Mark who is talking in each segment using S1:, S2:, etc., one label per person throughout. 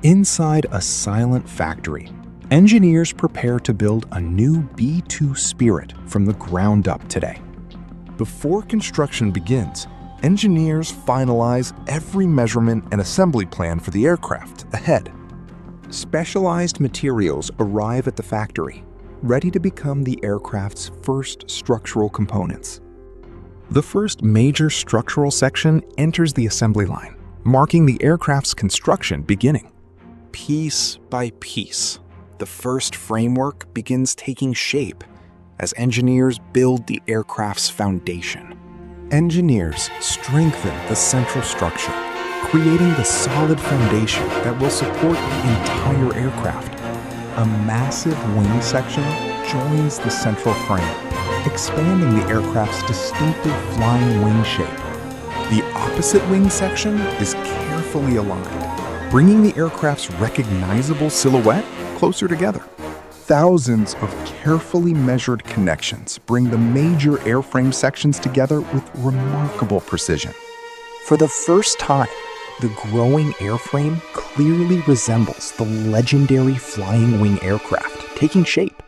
S1: Inside a silent factory, engineers prepare to build a new B-2 Spirit from the ground up today.
S2: Before construction begins, engineers finalize every measurement and assembly plan for the aircraft ahead.
S1: Specialized materials arrive at the factory, ready to become the aircraft's first structural components. The first major structural section enters the assembly line, marking the aircraft's construction beginning. Piece by piece, the first framework begins taking shape as engineers build the aircraft's foundation. Engineers strengthen the central structure, creating the solid foundation that will support the entire aircraft. A massive wing section joins the central frame, expanding the aircraft's distinctive flying wing shape. The opposite wing section is carefully aligned, bringing the aircraft's recognizable silhouette closer together. Thousands of carefully measured connections bring the major airframe sections together with remarkable precision. For the first time, the growing airframe clearly resembles the legendary flying wing aircraft taking shape.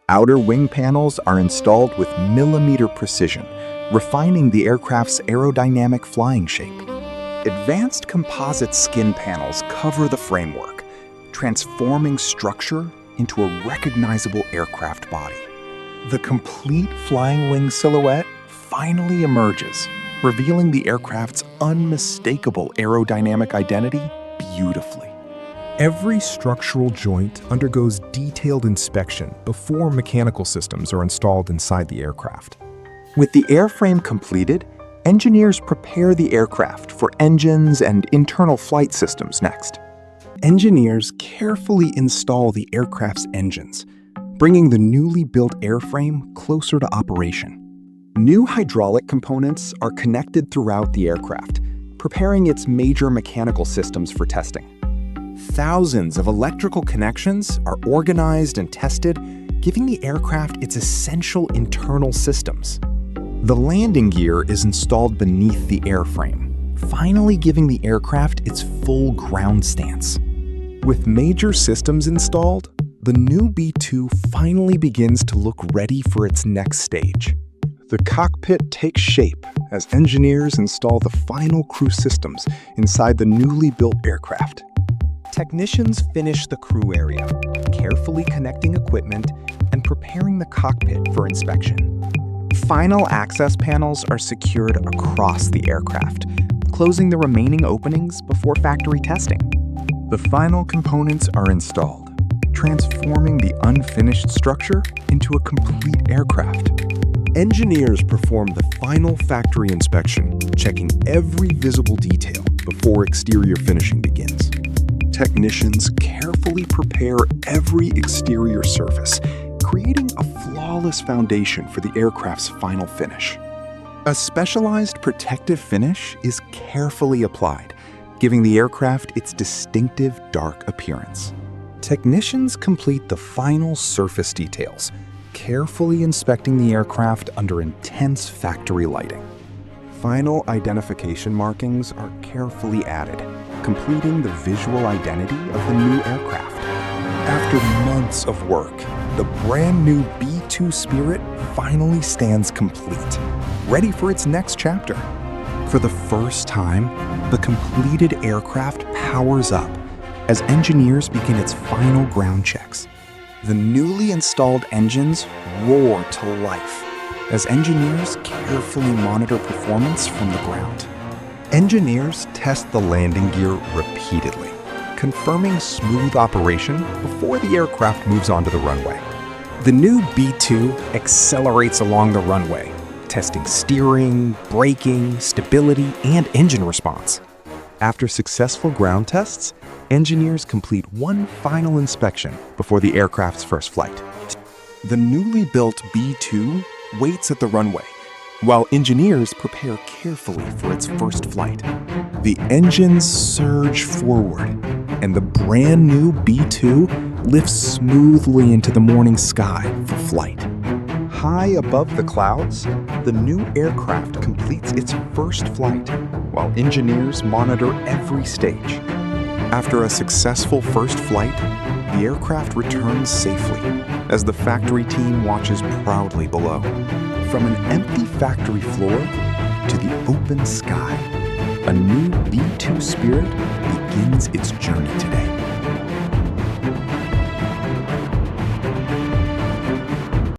S1: Outer wing panels are installed with millimeter precision, refining the aircraft's aerodynamic flying shape. Advanced composite skin panels cover the framework, transforming structure into a recognizable aircraft body. The complete flying wing silhouette finally emerges, revealing the aircraft's unmistakable aerodynamic identity beautifully. Every structural joint undergoes detailed inspection before mechanical systems are installed inside the aircraft. With the airframe completed, engineers prepare the aircraft for engines and internal flight systems next. Engineers carefully install the aircraft's engines, bringing the newly built airframe closer to operation. New hydraulic components are connected throughout the aircraft, preparing its major mechanical systems for testing. Thousands of electrical connections are organized and tested, giving the aircraft its essential internal systems. The landing gear is installed beneath the airframe, finally giving the aircraft its full ground stance. With major systems installed, the new B-2 finally begins to look ready for its next stage. The cockpit takes shape as engineers install the final crew systems inside the newly built aircraft. Technicians finish the crew area, carefully connecting equipment and preparing the cockpit for inspection. Final access panels are secured across the aircraft, closing the remaining openings before factory testing. The final components are installed, transforming the unfinished structure into a complete aircraft. Engineers perform the final factory inspection, checking every visible detail before exterior finishing begins. Technicians carefully prepare every exterior surface, creating a flawless foundation for the aircraft's final finish. A specialized protective finish is carefully applied, giving the aircraft its distinctive dark appearance. Technicians complete the final surface details, carefully inspecting the aircraft under intense factory lighting. Final identification markings are carefully added, completing the visual identity of the new aircraft. After months of work, the brand new B-2 Spirit finally stands complete, ready for its next chapter. For the first time, the completed aircraft powers up as engineers begin its final ground checks. The newly installed engines roar to life as engineers carefully monitor performance from the ground. Engineers test the landing gear repeatedly, confirming smooth operation before the aircraft moves onto the runway. The new B-2 accelerates along the runway, testing steering, braking, stability, and engine response. After successful ground tests, engineers complete one final inspection before the aircraft's first flight. The newly built B-2 waits at the runway, while engineers prepare carefully for its first flight. The engines surge forward, and the brand new B-2 lifts smoothly into the morning sky for flight. High above the clouds, the new aircraft completes its first flight, while engineers monitor every stage. After a successful first flight, the aircraft returns safely as the factory team watches proudly below. From an empty factory floor to the open sky, a new B-2 Spirit begins its journey today.